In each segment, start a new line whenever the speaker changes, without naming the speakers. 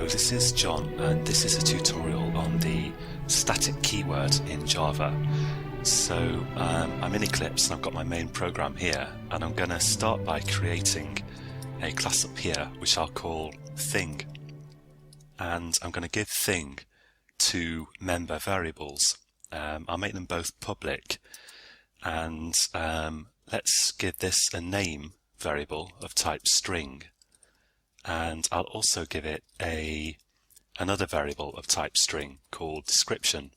Hello, this is John, and this is a tutorial on the static keyword in Java. So I'm in Eclipse and I've got my main program here, and I'm going to start by creating a class up here which I'll call thing, and I'm going to give thing two member variables. I'll make them both public, and let's give this a name variable of type string. And I'll also give it another variable of type string called description.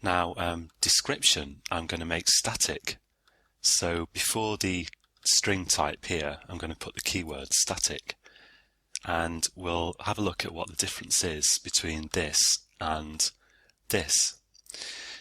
Now, description I'm going to make static. So before the string type here, I'm going to put the keyword static. And we'll have a look at what the difference is between this and this.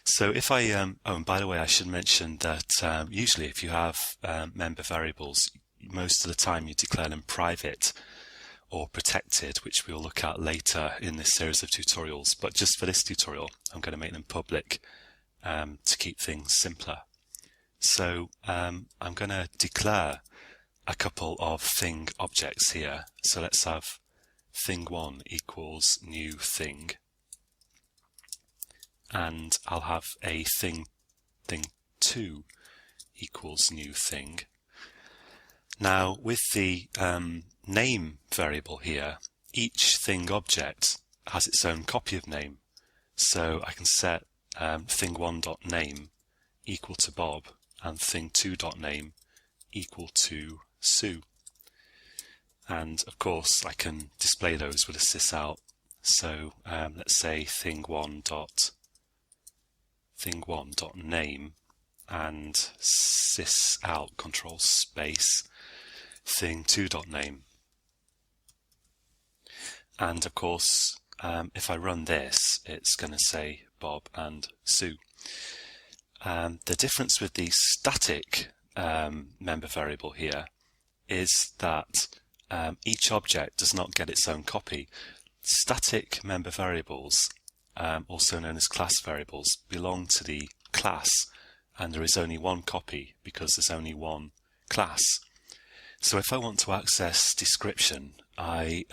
So if I, oh, and by the way, I should mention that usually if you have member variables, most of the time you declare them private or protected, which we'll look at later in this series of tutorials. But just for this tutorial, I'm going to make them public to keep things simpler. So I'm going to declare a couple of thing objects here. So let's have thing1 equals new thing, and I'll have a thing2 equals new thing. Now, with the name variable here, each thing object has its own copy of name. So I can set thing1.name equal to Bob and thing2.name equal to Sue. And of course, I can display those with a sysout. So let's say thing1.name and sysout control space thing2.name. And of course, if I run this, it's going to say Bob and Sue. The difference with the static member variable here is that each object does not get its own copy. Static member variables, also known as class variables, belong to the class, and there is only one copy because there's only one class. So if I want to access description, I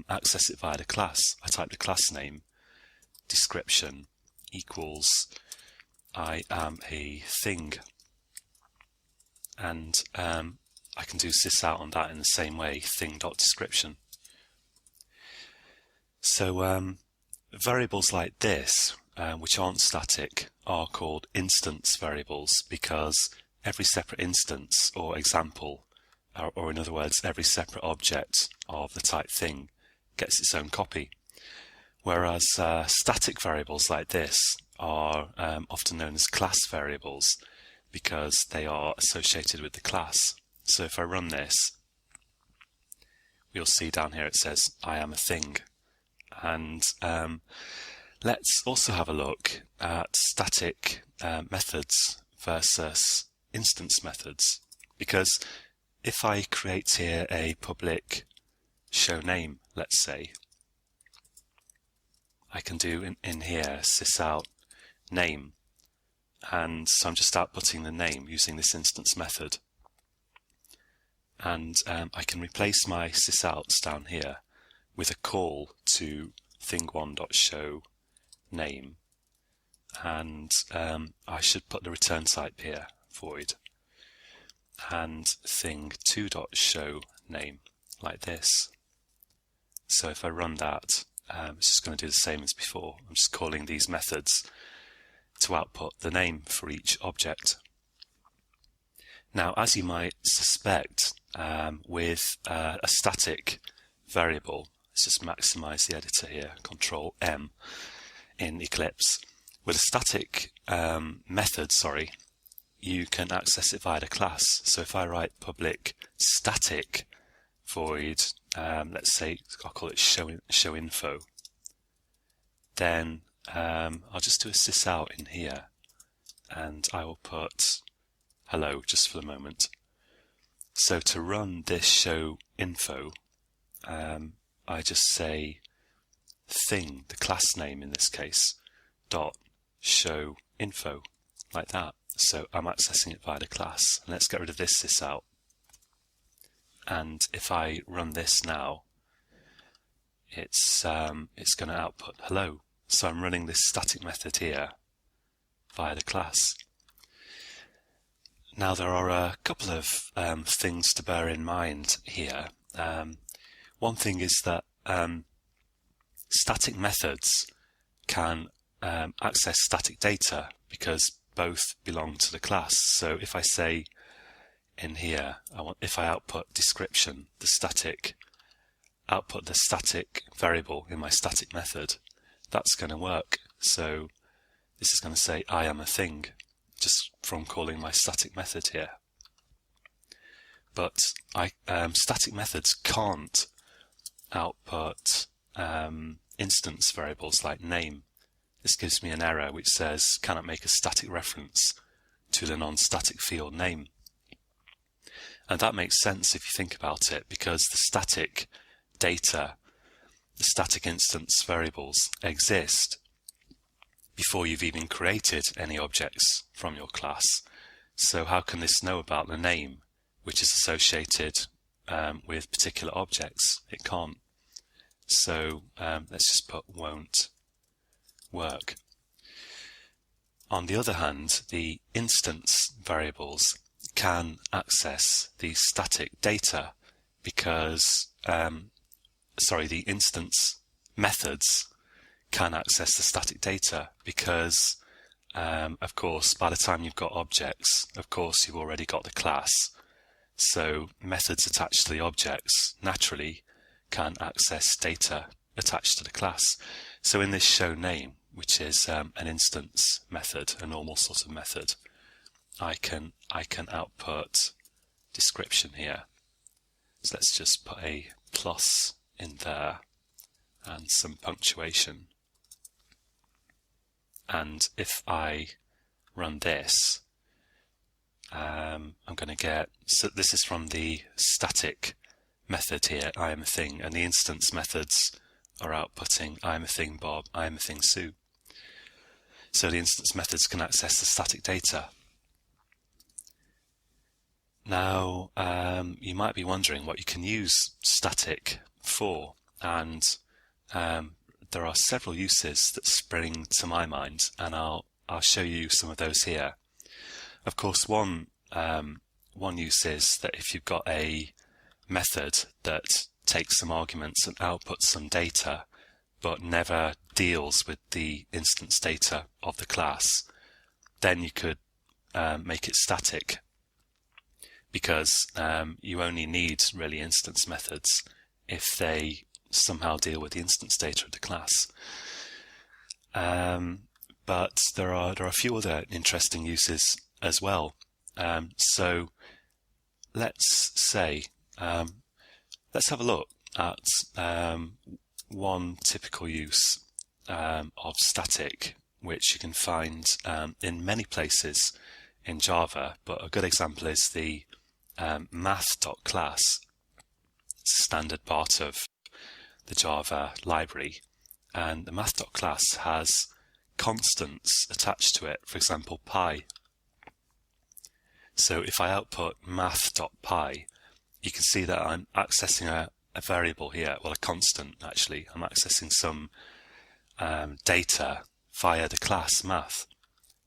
access it via the class. I type the class name, description equals I am a thing, and I can do sysout on that in the same way, thing.description. So variables like this, which aren't static, are called instance variables because every separate instance or example, or in other words, every separate object of the type thing gets its own copy. Whereas static variables like this are often known as class variables because they are associated with the class. So if I run this, you'll see down here it says I am a thing. And let's also have a look at static methods versus instance methods, because if I create here a public show name, let's say, I can do in here sysout name, and so I'm just outputting the name using this instance method, and I can replace my sysouts down here with a call to thing1.show name, and I should put the return type here, void, and thing2.show name like this. So if I run that, it's just going to do the same as before. I'm just calling these methods to output the name for each object. Now, as you might suspect, with a static variable, let's just maximize the editor here, Control M in Eclipse. With a static method, you can access it via the class. So if I write public static void, let's say I'll call it show info, then I'll just do a sysout in here, and I will put hello just for the moment. So to run this show info, I just say thing, the class name in this case, dot show info, like that. So I'm accessing it via the class. And let's get rid of this sysout. And if I run this now, it's going to output hello. So I'm running this static method here via the class. Now there are a couple of things to bear in mind here. One thing is that static methods can access static data because both belong to the class. So if I say in here, if I output description, output the static variable in my static method, that's going to work. So this is going to say I am a thing, just from calling my static method here. But static methods can't output instance variables like name. This gives me an error which says cannot make a static reference to the non-static field name. And that makes sense if you think about it, because the static data, the static instance variables exist before you've even created any objects from your class. So how can this know about the name which is associated with particular objects? It can't. So let's just put won't work. On the other hand, the instance variables can access the static data because, the instance methods can access the static data because, of course, by the time you've got objects, of course, you've already got the class. So methods attached to the objects naturally can access data attached to the class. So in this show name, which is an instance method, a normal sort of method, I can output description here. So let's just put a plus in there and some punctuation. And if I run this, I'm going to get, so this is from the static method here, I am a thing, and the instance methods are outputting I am a thing Bob, I am a thing Sue. So the instance methods can access the static data. Now, you might be wondering what you can use static for, and there are several uses that spring to my mind, and I'll show you some of those here. Of course, one use is that if you've got a method that takes some arguments and outputs some data, but never deals with the instance data of the class, then you could make it static, because you only need really instance methods if they somehow deal with the instance data of the class. But there are a few other interesting uses as well. So let's say let's have a look at one typical use of static, which you can find in many places in Java, but a good example is the math.class. It's a standard part of the Java library, and the math.class has constants attached to it, for example pi. So if I output math.pi, you can see that I'm accessing a variable here, well, a constant actually. I'm accessing some data via the class math,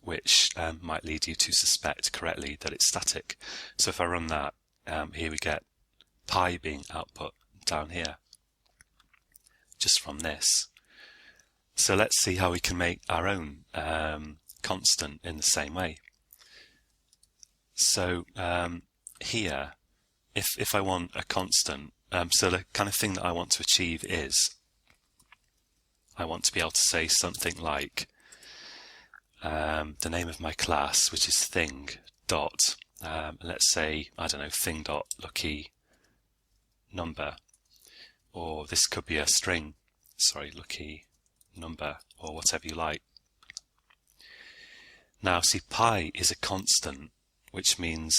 which might lead you to suspect correctly that it's static. So if I run that, here we get pi being output down here, just from this. So let's see how we can make our own constant in the same way. So here, if I want a constant, so the kind of thing that I want to achieve is I want to be able to say something like the name of my class, which is thing dot, let's say, I don't know, thing dot lucky number, or this could be a string, sorry, lucky number, or whatever you like. Now see, pi is a constant, which means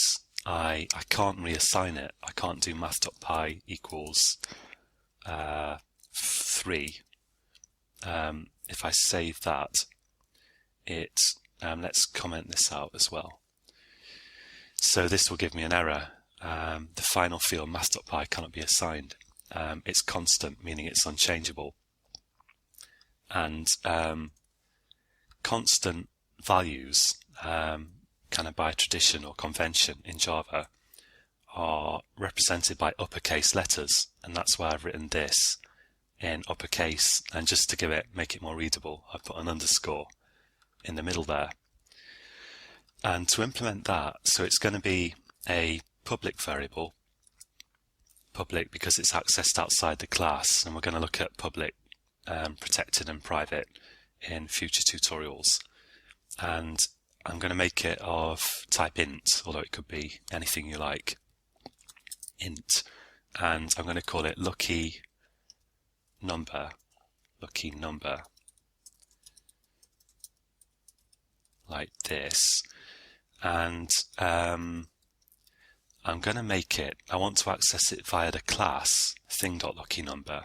I can't reassign it. I can't do math.pi equals 3. If I save that, let's comment this out as well. So this will give me an error. The final field math.pi cannot be assigned. it's constant, meaning it's unchangeable. And constant values, kind of by tradition or convention in Java, are represented by uppercase letters, and that's why I've written this in uppercase, and just to make it more readable, I've put an underscore in the middle there. And to implement that, so it's going to be a public variable, public because it's accessed outside the class, and we're going to look at public, protected and private in future tutorials. And I'm going to make it of type int, although it could be anything you like, int, and I'm going to call it lucky number, like this. And I'm going to make it, I want to access it via the class thing.luckynumber,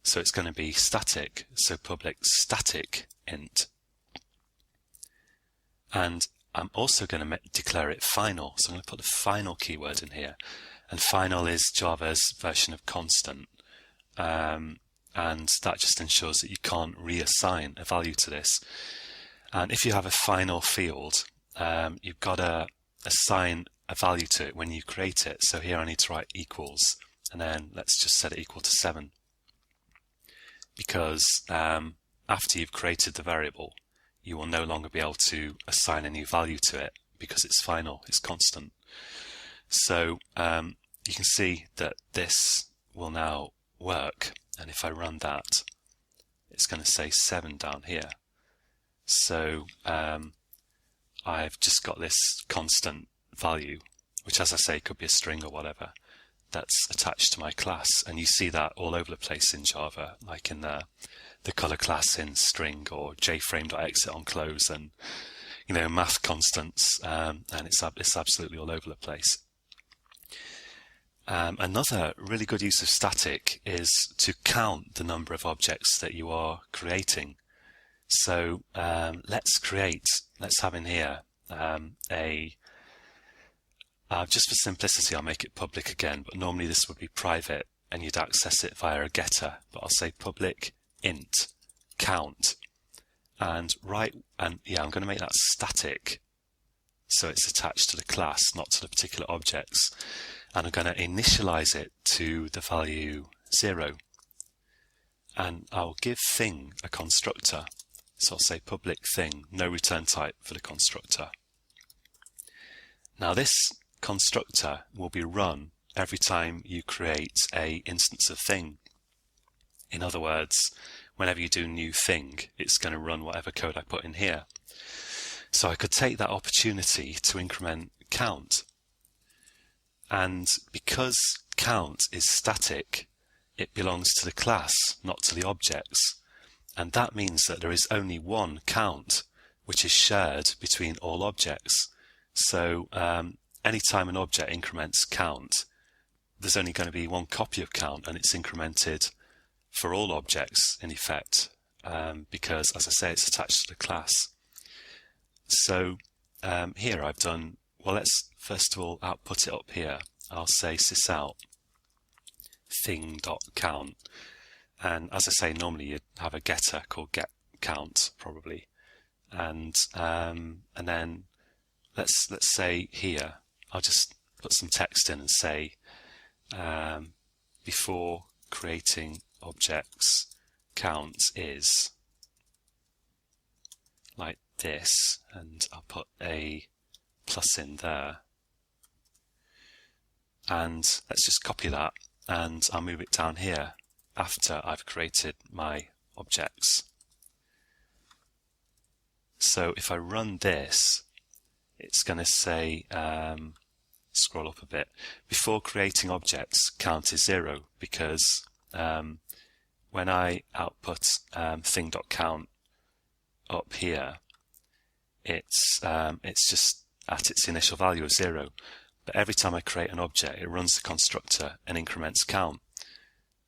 so it's going to be static, so public static int. And I'm also going to declare it final, so I'm going to put the final keyword in here. And final is Java's version of constant, and that just ensures that you can't reassign a value to this. And if you have a final field, you've got to assign a value to it when you create it. So here I need to write equals, and then let's just set it equal to 7, because after you've created the variable, you will no longer be able to assign a new value to it because it's final, it's constant. So you can see that this will now work, and if I run that, it's going to say 7 down here. So I've just got this constant value, which, as I say, could be a string or whatever, that's attached to my class, and you see that all over the place in Java, like in the color class in string, or jframe.exit on close, and math constants, and it's absolutely all over the place. Another really good use of static is to count the number of objects that you are creating. So let's have in here just for simplicity, I'll make it public again, but normally this would be private and you'd access it via a getter, but I'll say public int count, and I'm going to make that static, so it's attached to the class, not to the particular objects. And I'm going to initialize it to the value 0. And I'll give thing a constructor. So I'll say public thing, no return type for the constructor. Now this constructor will be run every time you create a instance of thing. In other words, whenever you do new thing, it's going to run whatever code I put in here. So I could take that opportunity to increment count. And because count is static, it belongs to the class, not to the objects. And that means that there is only one count, which is shared between all objects. So anytime an object increments count, there's only going to be one copy of count, and it's incremented for all objects in effect, because, as I say, it's attached to the class. So here I've done, well, let's first of all output it up here. I'll say sysout thing.count, and as I say, normally you'd have a getter called getCount probably, and then let's say here I'll just put some text in and say before creating objects, count is like this, and I'll put a plus in there, and let's just copy that, and I'll move it down here after I've created my objects. So if I run this, it's going to say, scroll up a bit, before creating objects, count is 0, because when I output thing.count up here, it's just at its initial value of 0. But every time I create an object, it runs the constructor and increments count.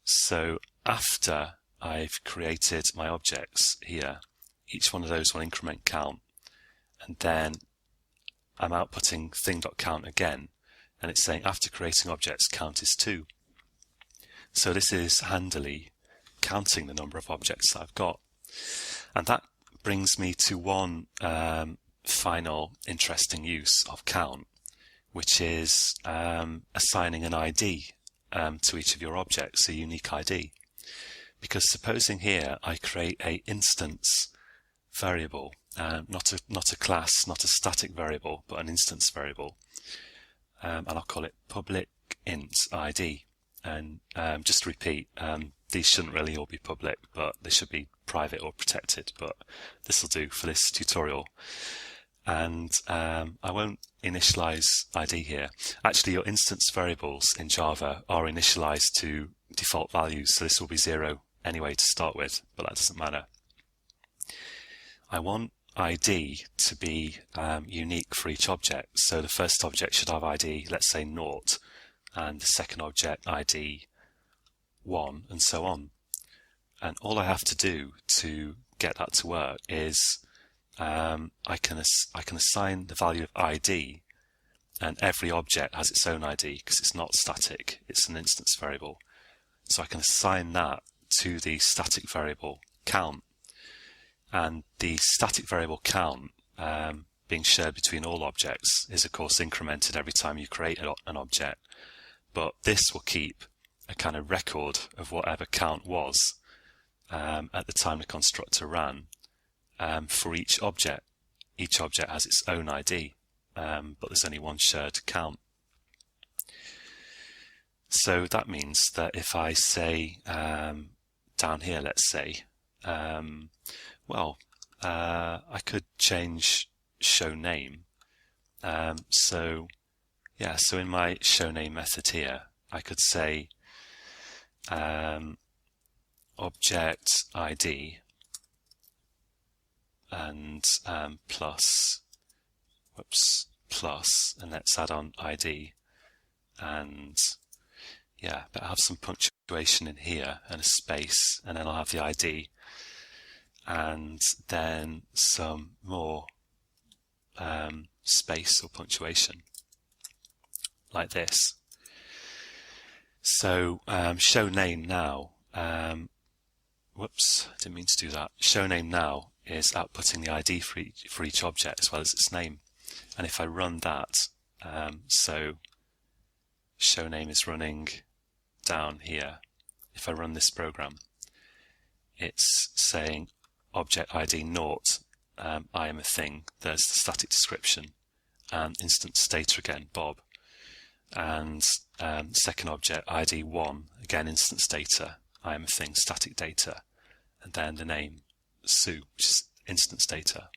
So after I've created my objects here, each one of those will increment count, and then I'm outputting thing.count again, and it's saying after creating objects, count is 2. So this is handily counting the number of objects that I've got. And that brings me to one final interesting use of count, which is assigning an ID to each of your objects, a unique ID. Because supposing here I create a instance variable, not a class, not a static variable, but an instance variable, and I'll call it public int ID. And just to repeat, these shouldn't really all be public, but they should be private or protected, but this will do for this tutorial. And I won't initialize ID here. Actually, your instance variables in Java are initialized to default values, so this will be 0 anyway to start with, but that doesn't matter. I want ID to be unique for each object. So the first object should have ID, let's say 0, and the second object ID 1, and so on. And all I have to do to get that to work is I can assign the value of ID, and every object has its own ID because it's not static, it's an instance variable. So I can assign that to the static variable count, and the static variable count being shared between all objects is of course incremented every time you create an object, but this will keep a kind of record of whatever count was at the time the constructor ran for each object. Each object has its own ID, but there's only one shared count. So that means that if I say down here, let's say, well, I could change show name. So in my show name method here, I could say object ID and plus, and let's add on ID, and yeah, but I have some punctuation in here and a space, and then I'll have the ID, and then some more space or punctuation like this. So show name now, didn't mean to do that. Show name now is outputting the ID for each object as well as its name. And if I run that, so show name is running down here. If I run this program, it's saying object ID 0, I am a thing. There's the static description, and instance data again, Bob. And second object ID 1, again instance data, I am a thing, static data, and then the name Sue, which is instance data.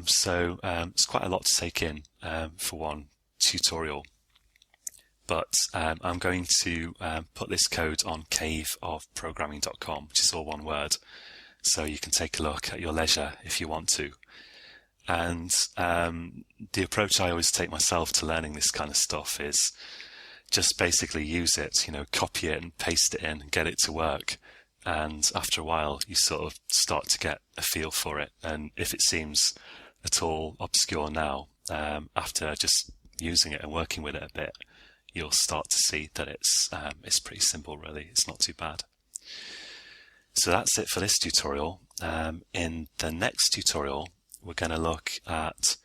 So it's quite a lot to take in for one tutorial, but I'm going to put this code on caveofprogramming.com, which is all one word, so you can take a look at your leisure if you want to. And the approach I always take myself to learning this kind of stuff is just basically use it, copy it and paste it in and get it to work. And after a while, you sort of start to get a feel for it. And if it seems at all obscure now, after just using it and working with it a bit, you'll start to see that it's pretty simple, really. It's not too bad. So that's it for this tutorial. In the next tutorial, we're going to look at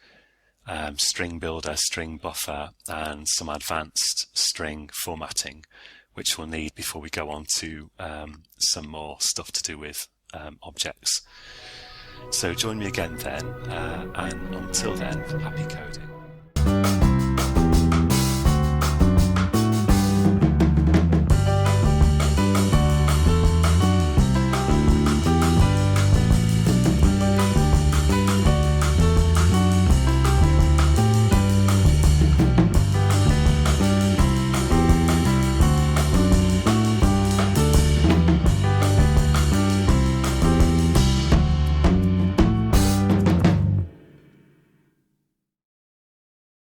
string builder, string buffer, and some advanced string formatting, which we'll need before we go on to some more stuff to do with objects. So join me again then, and until then, happy coding.